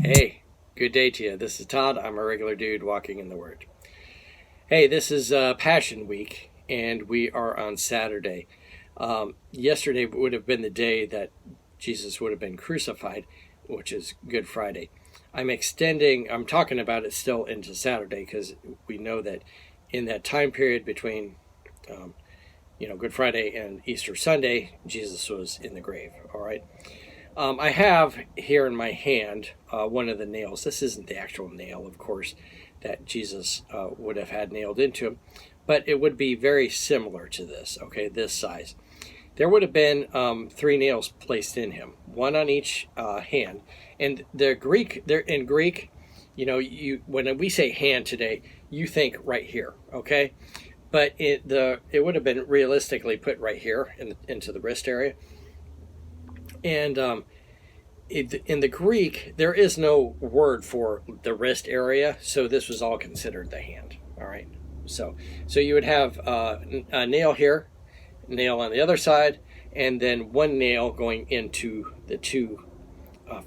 Hey, good day to you. This is Todd. I'm a regular dude walking in the Word. Hey, this is Passion Week, and we are on Saturday. Yesterday would have been the day that Jesus would have been crucified, which is Good Friday. I'm talking about it still into Saturday because we know that in that time period between, Good Friday and Easter Sunday, Jesus was in the grave, all right? I have here in my hand one of the nails. This isn't the actual nail, of course, that Jesus would have had nailed into him, but it would be very similar to this, okay, this size. There would have been 3 nails placed in him, one on each hand. And in Greek, when we say hand today, you think right here, okay? But it would have been realistically put right here into the wrist area. And in the Greek, there is no word for the wrist area, so this was all considered the hand. All right. So you would have a nail here, nail on the other side, and then one nail going into the 2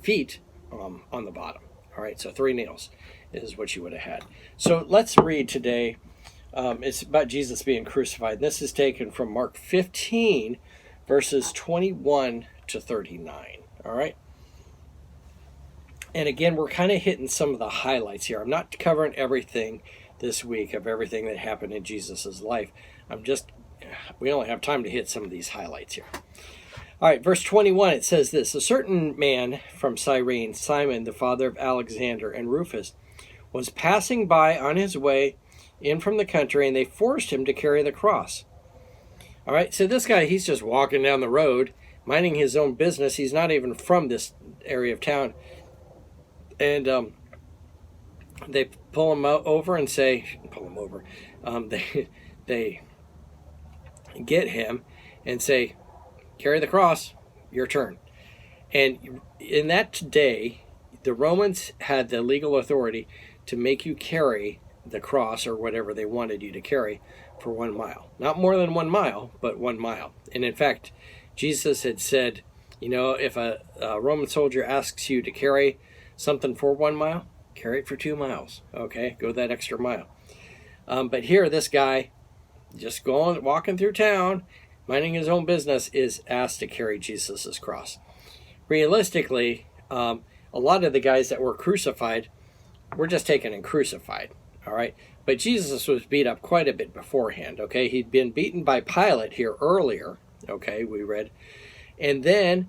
feet on the bottom. All right. So 3 nails is what you would have had. So let's read today. It's about Jesus being crucified. This is taken from Mark 15, verses 21 to 39. All right. And again, we're kind of hitting some of the highlights here. I'm not covering everything this week of everything that happened in Jesus' life. We only have time to hit some of these highlights here. All right, verse 21, it says this: A certain man from Cyrene, Simon, the father of Alexander and Rufus, was passing by on his way in from the country, and they forced him to carry the cross. All right, so this guy, he's just walking down the road, minding his own business. He's not even from this area of town. And they pull him over and say, they get him and say, carry the cross, your turn. And in that day, the Romans had the legal authority to make you carry the cross or whatever they wanted you to carry for 1 mile. Not more than 1 mile, but 1 mile. And in fact, Jesus had said, if a Roman soldier asks you to carry something for 1 mile, carry it for 2 miles. Okay, go that extra mile. But here, this guy, just walking through town, minding his own business, is asked to carry Jesus' cross. Realistically, a lot of the guys that were crucified were just taken and crucified. All right, but Jesus was beat up quite a bit beforehand. Okay, he'd been beaten by Pilate here earlier. Okay, we read, and then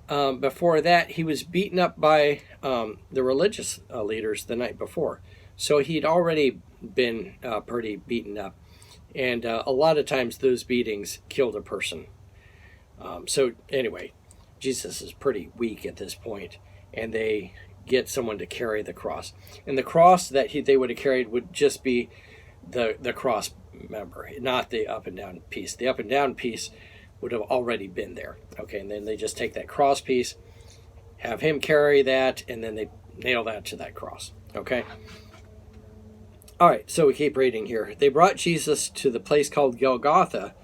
before that, he was beaten up by the religious leaders the night before. So he'd already been pretty beaten up. And a lot of times those beatings killed a person. So anyway, Jesus is pretty weak at this point, and they get someone to carry the cross. And the cross that they would have carried would just be the cross member, not the up and down piece. The up and down piece would have already been there. Okay, and then they just take that cross piece, have him carry that, and then they nail that to that cross. Okay? All right, so we keep reading here. They brought Jesus to the place called Golgotha,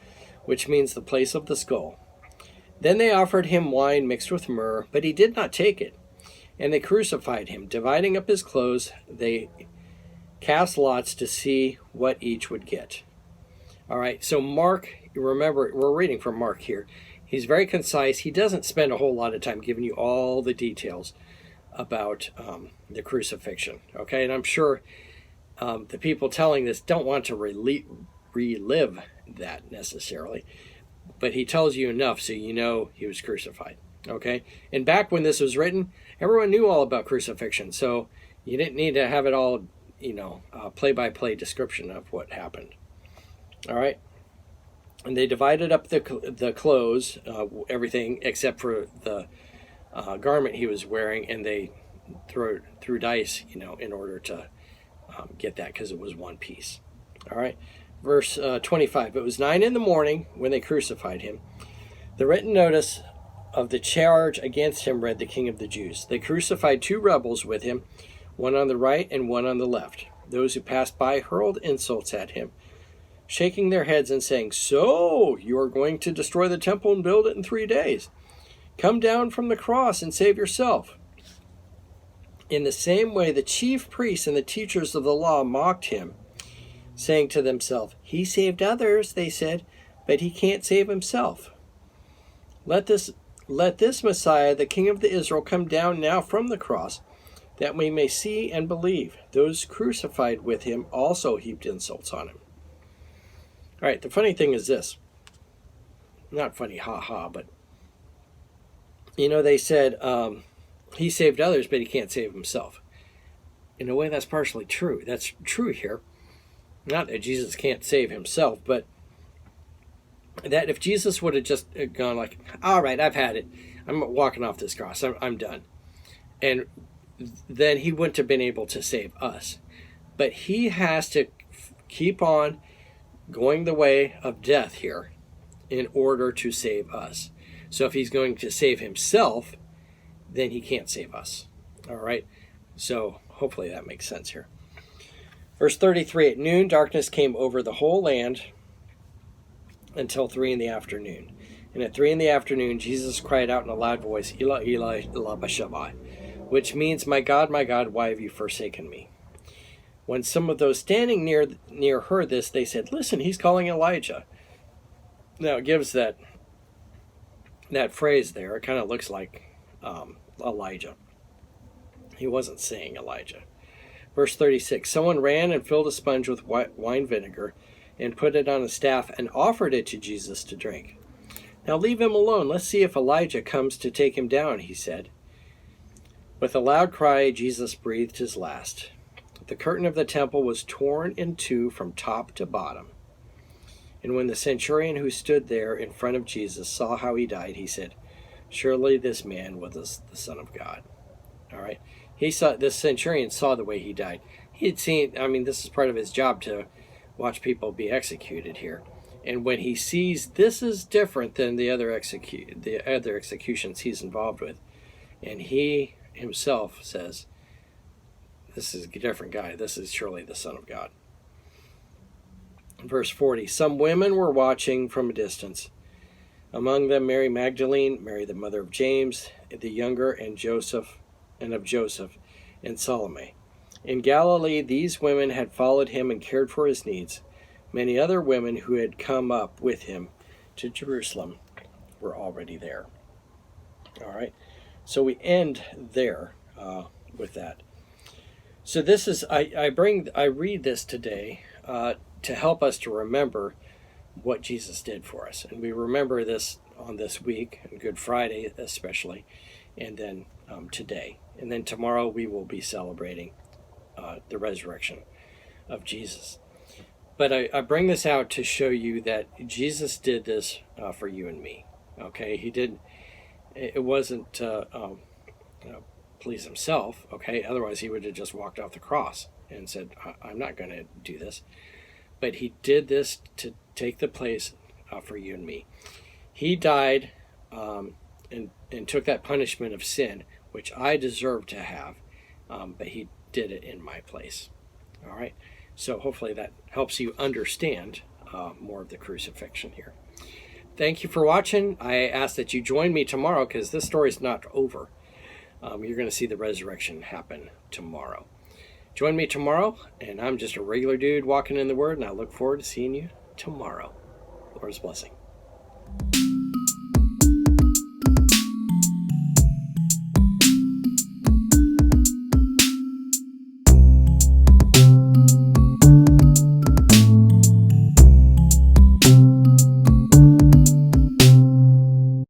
which means the place of the skull. Then they offered him wine mixed with myrrh, but he did not take it. And they crucified him. Dividing up his clothes, they cast lots to see what each would get. All right, so Mark, remember, we're reading from Mark here. He's very concise. He doesn't spend a whole lot of time giving you all the details about the crucifixion. Okay, and I'm sure the people telling this don't want to relive that necessarily, but he tells you enough so you know he was crucified. Okay, and back when this was written, everyone knew all about crucifixion, so you didn't need to have it all, play-by-play description of what happened. All right, and they divided up the clothes, everything except for the garment he was wearing, and they threw dice, in order to get that, because it was one piece. All right, verse 25. It was 9 a.m. when they crucified him. The written notice of the charge against him read, the King of the Jews. They crucified 2 rebels with him, one on the right and one on the left. Those who passed by hurled insults at him, shaking their heads and saying, "So, you are going to destroy the temple and build it in 3 days. Come down from the cross and save yourself." In the same way, the chief priests and the teachers of the law mocked him, saying to themselves, "He saved others," they said, "but he can't save himself. Let this Messiah, the King of the Israel, come down now from the cross, that we may see and believe." Those crucified with him also heaped insults on him. All right, the funny thing is this. Not funny, ha-ha, but, they said, he saved others, but he can't save himself. In a way, that's partially true. That's true here. Not that Jesus can't save himself, but that if Jesus would have just gone like, all right, I've had it. I'm walking off this cross. I'm done. And then he wouldn't have been able to save us. But he has to keep on going the way of death here in order to save us. So if he's going to save himself, then he can't save us. All right? So hopefully that makes sense here. Verse 33, at noon, darkness came over the whole land until 3 in the afternoon. And at 3 in the afternoon, Jesus cried out in a loud voice, "Eli, Eli, lama sabachthani," which means, my God, why have you forsaken me?" When some of those standing near heard this, they said, "Listen, he's calling Elijah." Now it gives that phrase there. It kind of looks like Elijah. He wasn't saying Elijah. Verse 36, someone ran and filled a sponge with wine vinegar and put it on a staff and offered it to Jesus to drink. "Now leave him alone. Let's see if Elijah comes to take him down," he said. With a loud cry, Jesus breathed his last. The curtain of the temple was torn in two from top to bottom. And when the centurion who stood there in front of Jesus saw how he died, he said, "Surely this man was the Son of God." All right. This centurion saw the way he died. He had seen, this is part of his job to watch people be executed here. And when he sees this is different than the other executions he's involved with, and he himself says, this is a different guy. This is surely the Son of God. Verse 40, some women were watching from a distance. Among them Mary Magdalene, Mary the mother of James, the younger, and of Joseph, and Salome. In Galilee, these women had followed him and cared for his needs. Many other women who had come up with him to Jerusalem were already there. All right, so we end there with that. So this is I read this today to help us to remember what Jesus did for us, and we remember this on this week, and Good Friday especially, and then today, and then tomorrow we will be celebrating the resurrection of Jesus. But I bring this out to show you that Jesus did this for you and me. Okay, he did. It wasn't please himself. Okay, otherwise he would have just walked off the cross and said, "I'm not going to do this." But he did this to take the place for you and me. He died and took that punishment of sin, which I deserve to have, but he did it in my place. All right. So hopefully that helps you understand more of the crucifixion here. Thank you for watching. I ask that you join me tomorrow because this story is not over. You're going to see the resurrection happen tomorrow. Join me tomorrow, and I'm just a regular dude walking in the Word, and I look forward to seeing you tomorrow. Lord's blessing.